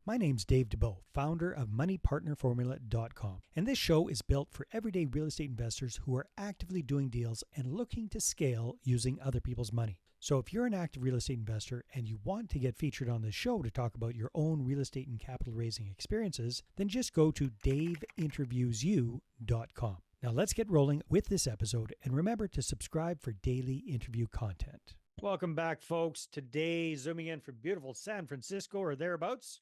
My name's Dave DeBow, founder of MoneyPartnerFormula.com, and this show is built for everyday real estate investors who are actively doing deals and looking to scale using other people's money. So if you're an active real estate investor and you want to get featured on this show to talk about your own real estate and capital raising experiences, then just go to daveinterviewsyou.com. Now let's get rolling with this episode, and remember to subscribe for daily interview content. Welcome back, folks. Today, zooming in from beautiful San Francisco or thereabouts,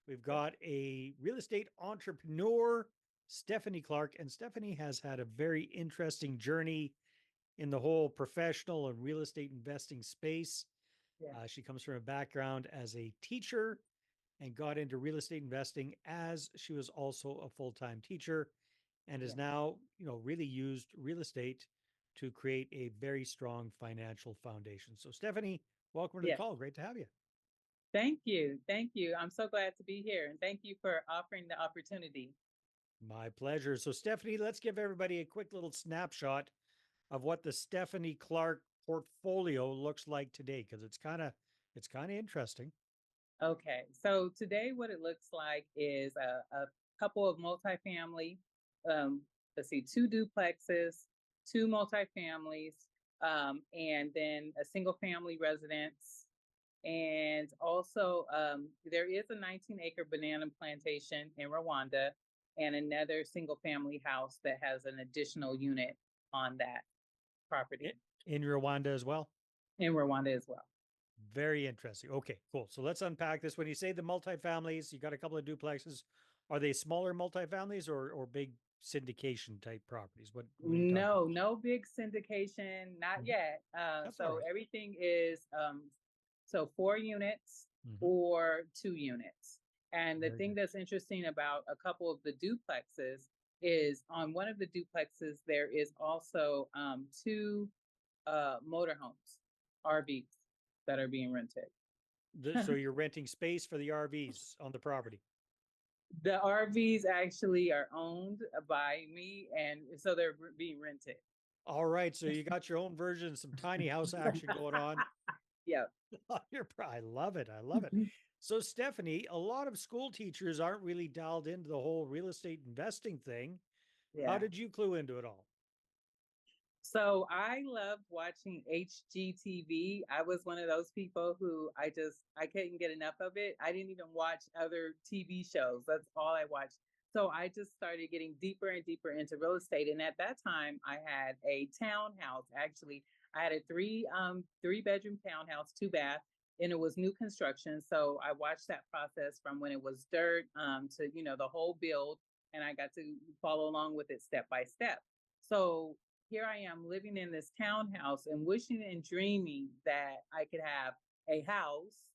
we've got a real estate entrepreneur, Stephanie Clark, and Stephanie has had a very interesting journey in the whole professional and real estate investing space. Yeah. She comes from a background as a teacher and got into real estate investing as she was also a full-time teacher, and has now, really used real estate to create a very strong financial foundation. So, Stephanie, welcome to the Yes. call. Great to have you. Thank you. Thank you. I'm so glad to be here. And thank you for offering the opportunity. My pleasure. So, Stephanie, let's give everybody a quick little snapshot of what the Stephanie Clark portfolio looks like today, because it's kind of interesting. Okay. So today, what it looks like is a couple of multifamily, um, let's see, two duplexes, two multifamilies, and then a single family residence. And also, there is a 19-acre banana plantation in Rwanda and another single family house that has an additional unit on that property In Rwanda as well. in Rwanda as well. Very interesting. Okay, cool. So let's unpack this. When you say the multifamilies, you got a couple of duplexes. Are they smaller multifamilies or big syndication type properties? What are you talking No, no big syndication, not about? yet. That's all So right. everything is so 4 units Mhm. or 2 units. And the Very thing good. that's interesting about a couple of the duplexes is on one of the duplexes there is also two motorhomes, RVs that are being rented. So you're renting space for the RVs on the property. The RVs actually are owned by me, and so they're being rented. All right. So you got your own version, some tiny house action going on. Yeah. I love it. I love it. So, Stephanie, a lot of school teachers aren't really dialed into the whole real estate investing thing. How Yeah. did you clue into it all? So I loved watching HGTV. I was one of those people who I couldn't get enough of it. I didn't even watch other TV shows. That's all I watched. So I just started getting deeper and deeper into real estate. And at that time I had a townhouse. Actually, I had a three bedroom townhouse, 2 bath, and it was new construction. So I watched that process from when it was dirt to, the whole build, and I got to follow along with it step by step. So here I am living in this townhouse and wishing and dreaming that I could have a house,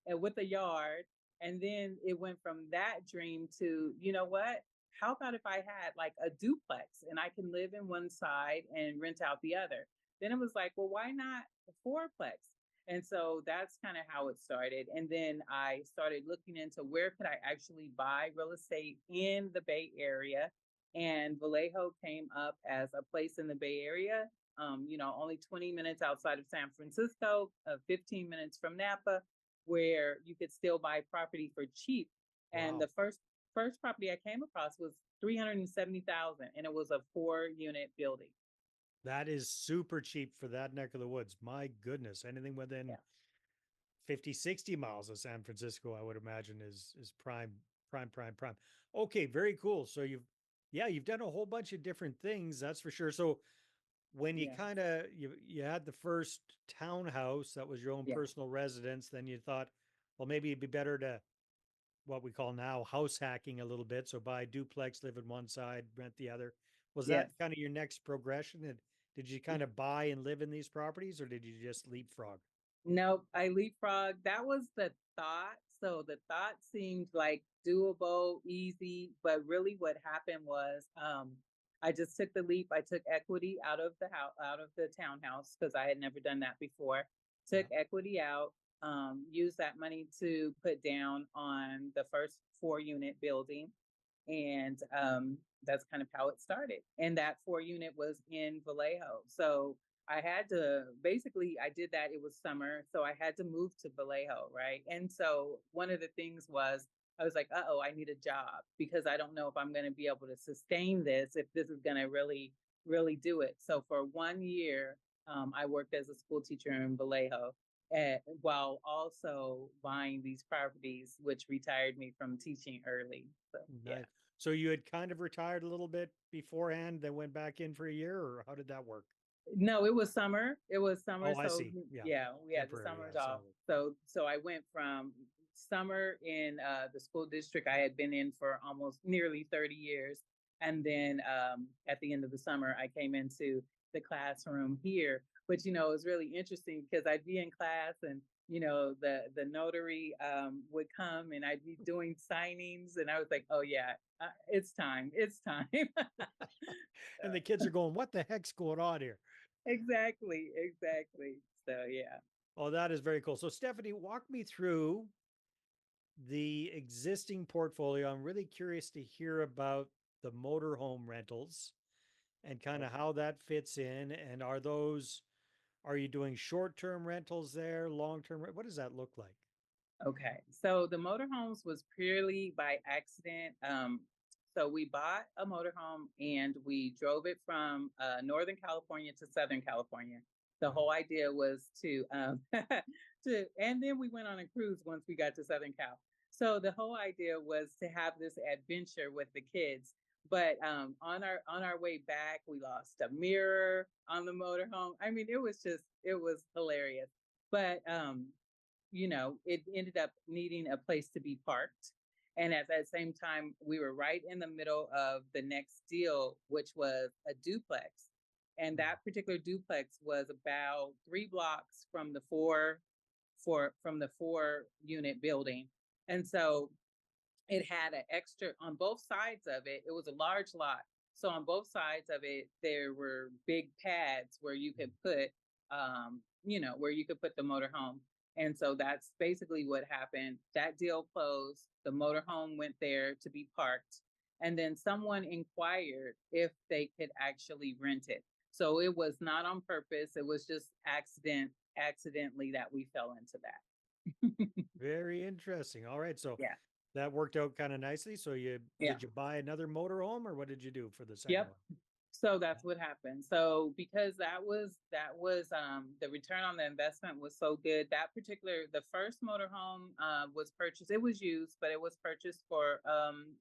and with a yard. And then it went from that dream to, you know what? How about if I had like a duplex and I can live in one side and rent out the other? Then it was like, well, why not a fourplex? And so that's kind of how it started. And then I started looking into where could I actually buy real estate in the Bay Area, and Vallejo came up as a place in the Bay Area. Only 20 minutes outside of San Francisco, 15 minutes from Napa, where you could still buy property for cheap. And Wow. the first property I came across was 370,000, and it was a 4 unit building. That is super cheap for that neck of the woods. My goodness. Anything within Yeah. 50, 60 miles of San Francisco, I would imagine is prime, prime, prime, prime. Okay, very cool. So you've done a whole bunch of different things, that's for sure. So when you Yes. kind of you had the first townhouse that was your own Yeah. personal residence, then you thought, well, maybe it'd be better to what we call now house hacking a little bit. So buy a duplex, live in one side, rent the other. Was that Yes. kind of your next progression? And did you kind of buy and live in these properties, or did you just leapfrog? Nope, I leapfrog. That was the thought. So the thought seemed like doable, easy, but really what happened was I just took the leap. I took equity out of the house, out of the townhouse, because I had never done that before. Yeah. Took equity out, used that money to put down on the first 4 unit building. And that's kind of how it started. And that 4 unit was in Vallejo. So I had to basically, I did that. It was summer. So I had to move to Vallejo, right? And so one of the things was, I was like, oh, I need a job because I don't know if I'm going to be able to sustain this, if this is going to really, really do it. So for 1 year, I worked as a school teacher in Vallejo while also buying these properties, which retired me from teaching early. So, yeah. Nice. So you had kind of retired a little bit beforehand, then went back in for a year, or how did that work? No, it was summer. It was summer. Oh, I So see. Yeah. yeah, we had the Temporary. summers Yeah. off. Summer. So I went from summer in the school district I had been in for almost nearly 30 years. And then at the end of the summer, I came into the classroom here. But it was really interesting because I'd be in class and the notary would come and I'd be doing signings and I was like, oh yeah, it's time. It's time. And the kids are going, what the heck's going on here? Exactly, exactly. So yeah. Oh, that is very cool. So, Stephanie, walk me through the existing portfolio. I'm really curious to hear about the motorhome rentals and kind of how that fits in. And are you doing short-term rentals there, long-term? What does that look like? Okay. So the motorhomes was purely by accident. So we bought a motorhome and we drove it from Northern California to Southern California. The Wow. whole idea was to and then we went on a cruise once we got to Southern Cal. So the whole idea was to have this adventure with the kids. But on our way back, we lost a mirror on the motorhome. I mean, it was hilarious. But it ended up needing a place to be parked. And at that same time, we were right in the middle of the next deal, which was a duplex. And Mm. that particular duplex was about 3 blocks from from the 4 unit building. And so it had an extra on both sides of it. It was a large lot. So on both sides of it, there were big pads where you could put, where you could put the motorhome. And so that's basically what happened. That deal closed. The motorhome went there to be parked. And then someone inquired if they could actually rent it. So it was not on purpose. It was just accidentally that we fell into that. Very interesting. All right. So Yeah. that worked out kind of nicely. So Yeah. did you buy another motorhome or what did you do for the second Yep. one? So that's what happened. So because that was the return on the investment was so good. The first motorhome was purchased. It was used, but it was purchased for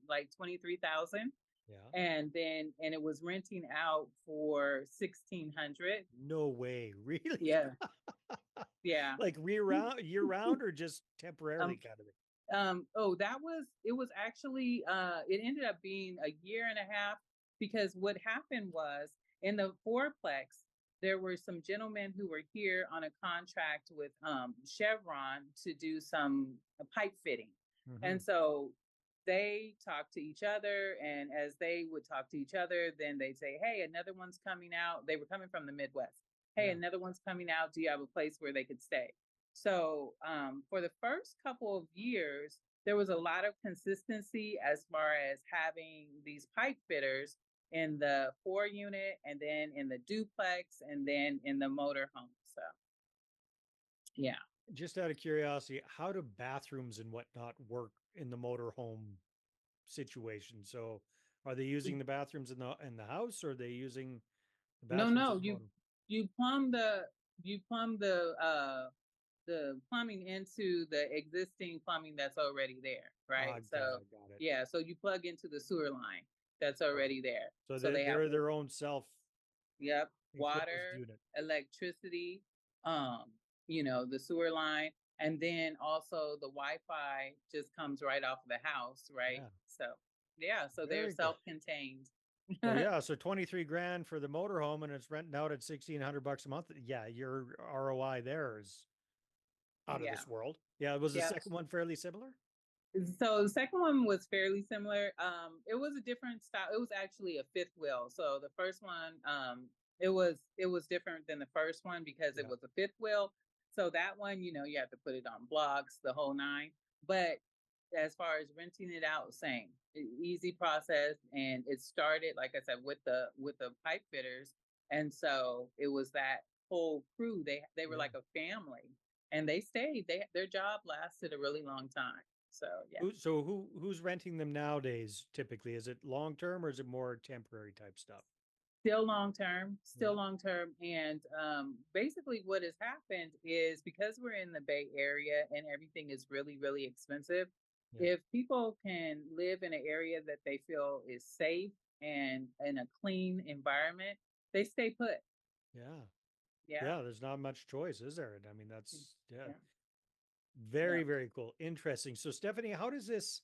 like 23,000, Yeah. and it was renting out for 1,600. No way. Really? Yeah, yeah. Like year round or just temporarily Um, kind of thing? oh, it was actually it ended up being a year and a half because what happened was in the fourplex, there were some gentlemen who were here on a contract with Chevron to do some pipe fitting. Mm-hmm. And so they talked to each other, and as they would talk to each other, then they'd say, hey, another one's coming out. They were coming from the Midwest. Hey, Yeah. another one's coming out. Do you have a place where they could stay? So for the first couple of years, there was a lot of consistency as far as having these pipe fitters in the 4 unit and then in the duplex and then in the motorhome. So yeah. Just out of curiosity, how do bathrooms and whatnot work in the motorhome situation? So are they using the bathrooms in the house or are they using the No, bathrooms no, in the motorhome? you plumb the plumbing into the existing plumbing that's already there, right? Got So it, got it. yeah, so you plug into the sewer line that's Okay. already there. So So they have they're their own self yep, enclosed water, unit. electricity, um, the sewer line, and then also the Wi-Fi just comes right off of the house, right? Yeah. So yeah, so they're Very cool. self-contained. So yeah, so 23 grand for the motorhome and it's renting out at 1,600 bucks a month. Yeah, your ROI there is out of Yeah. this world. Yeah, was the Yep. second one fairly similar? So the second one was fairly similar. It was a different style. It was actually a fifth wheel. So the first one, it was different than the first one because it Yeah. was a fifth wheel. So that one, you have to put it on blocks, the whole nine. But as far as renting it out, same easy process. And it started, like I said, with the pipe fitters, and so it was that whole crew. They were Yeah. like a family, and they stayed. Their job lasted a really long time. So yeah. So who's renting them nowadays typically? Is it long term or is it more temporary type stuff? Still Yeah. long term. And basically, what has happened is because we're in the Bay Area and everything is really, really expensive, Yeah. if people can live in an area that they feel is safe and in a clean environment, they stay put. Yeah. Yeah. Yeah, there's not much choice, is there? I mean, that's yeah, Yeah. Yeah. very, very cool. Interesting. So Stephanie, how does this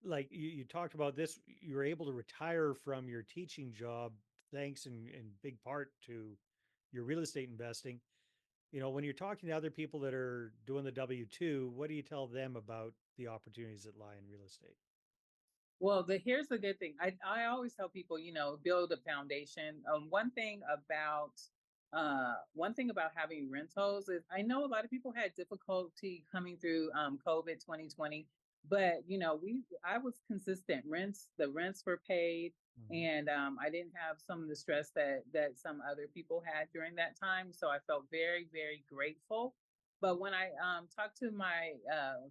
like you talked about this, you were able to retire from your teaching job thanks in big part to your real estate investing. You know, when you're talking to other people that are doing the W-2, what do you tell them about the opportunities that lie in real estate? Well, here's the good thing. I always tell people, build a foundation. One thing about having rentals is I know a lot of people had difficulty coming through COVID 2020, but I was consistent. The rents were paid, Mhm. and I didn't have some of the stress that some other people had during that time. So I felt very, very grateful. But when I talked to my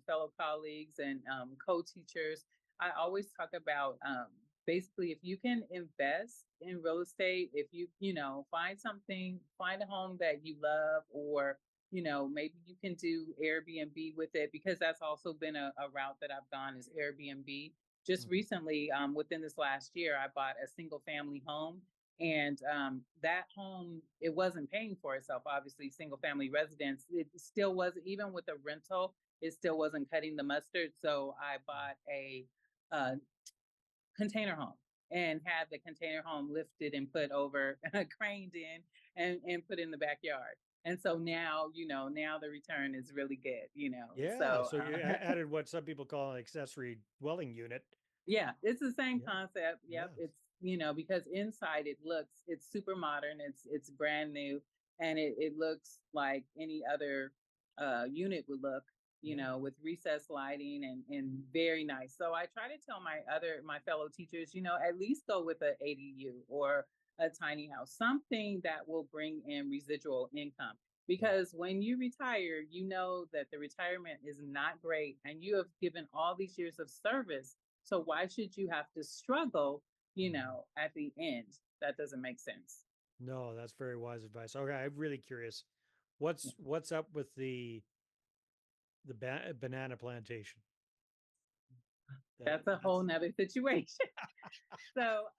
fellow colleagues and co-teachers, I always talk about basically if you can invest in real estate, if find a home that you love, or maybe you can do Airbnb with it, because that's also been a route that I've gone is Airbnb. Just Mhm. recently, within this last year, I bought a single family home. And that home, it wasn't paying for itself. Obviously, single family residence, it still wasn't, even with a rental, it still wasn't cutting the mustard. So I bought a uh, container home and had the container home lifted and put over, craned in, and put in the backyard. And so now, now the return is really good, Yeah, So, so you added what some people call an accessory dwelling unit. yeah, it's the same Yeah. concept. Yep. Yes. It's, because inside it's super modern. It's brand new, and it looks like any other unit would look, Yeah. with recessed lighting and very nice. So I try to tell my fellow teachers, at least go with a ADU or a tiny house, something that will bring in residual income. Yeah. Because when you retire, you know that the retirement is not great, and you have given all these years of service, so why should you have to struggle, Mhm. at the end? That doesn't make sense. No, that's very wise advice. Okay, I'm really curious. What's up with the banana plantation? That That's a whole that's nother situation. So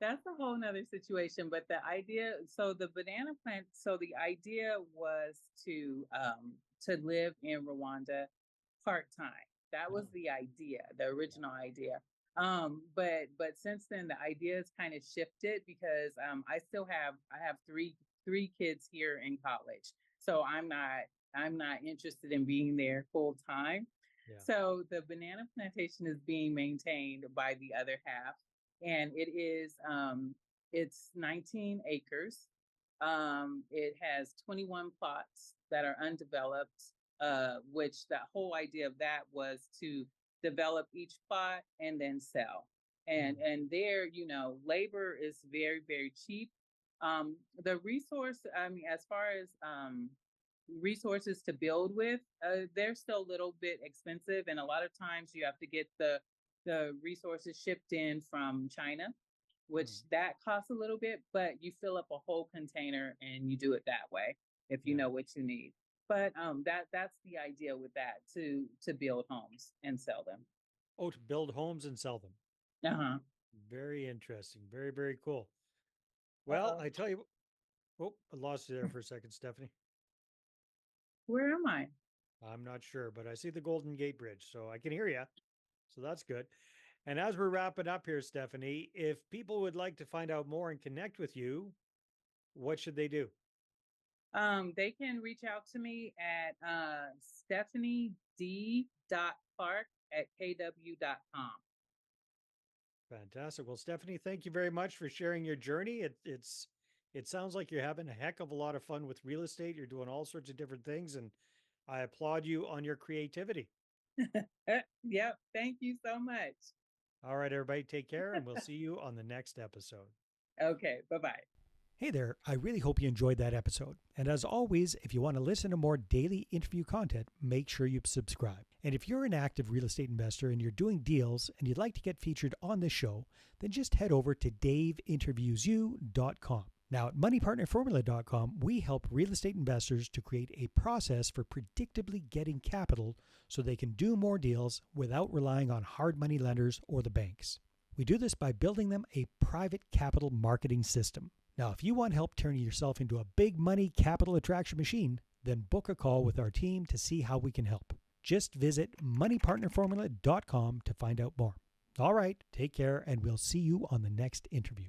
that's a whole nother situation. But the idea was to live in Rwanda part-time. That was oh, the idea, the yeah. original idea. But since then the idea has kind of shifted, because I have three kids here in college. So I'm not interested in being there full time. Yeah. So the banana plantation is being maintained by the other half, and it's 19 acres. It has 21 plots that are undeveloped, which the whole idea of that was to develop each plot and then sell. And Mm, and there, labor is very, very cheap. The resource, I mean, as far as resources to build with, they're still a little bit expensive, and a lot of times you have to get the resources shipped in from China, which mm, that costs a little bit, but you fill up a whole container and you do it that way if you yeah. know what you need. But that's the idea with that, to build homes and sell them. Oh, to build homes and sell them. Uh-huh. Very interesting. Very, very cool. Well, Uh-oh. I tell you, oh, I lost you there for a second, Stephanie. Where am I? I'm not sure, but I see the Golden Gate Bridge, so I can hear you. So that's good. And as we're wrapping up here, Stephanie, if people would like to find out more and connect with you, what should they do? They can reach out to me at stephanied.clark@kw.com. Fantastic. Well, Stephanie, thank you very much for sharing your journey. It sounds like you're having a heck of a lot of fun with real estate. You're doing all sorts of different things, and I applaud you on your creativity. Yep. Thank you so much. All right, everybody, take care, and we'll see you on the next episode. Okay. Bye bye. Hey there, I really hope you enjoyed that episode. And as always, if you want to listen to more daily interview content, make sure you subscribe. And if you're an active real estate investor and you're doing deals and you'd like to get featured on this show, then just head over to daveinterviewyou.com. Now, at moneypartnerformula.com, we help real estate investors to create a process for predictably getting capital so they can do more deals without relying on hard money lenders or the banks. We do this by building them a private capital marketing system. Now, if you want help turning yourself into a big money capital attraction machine, then book a call with our team to see how we can help. Just visit moneypartnerformula.com to find out more. All right, take care, and we'll see you on the next interview.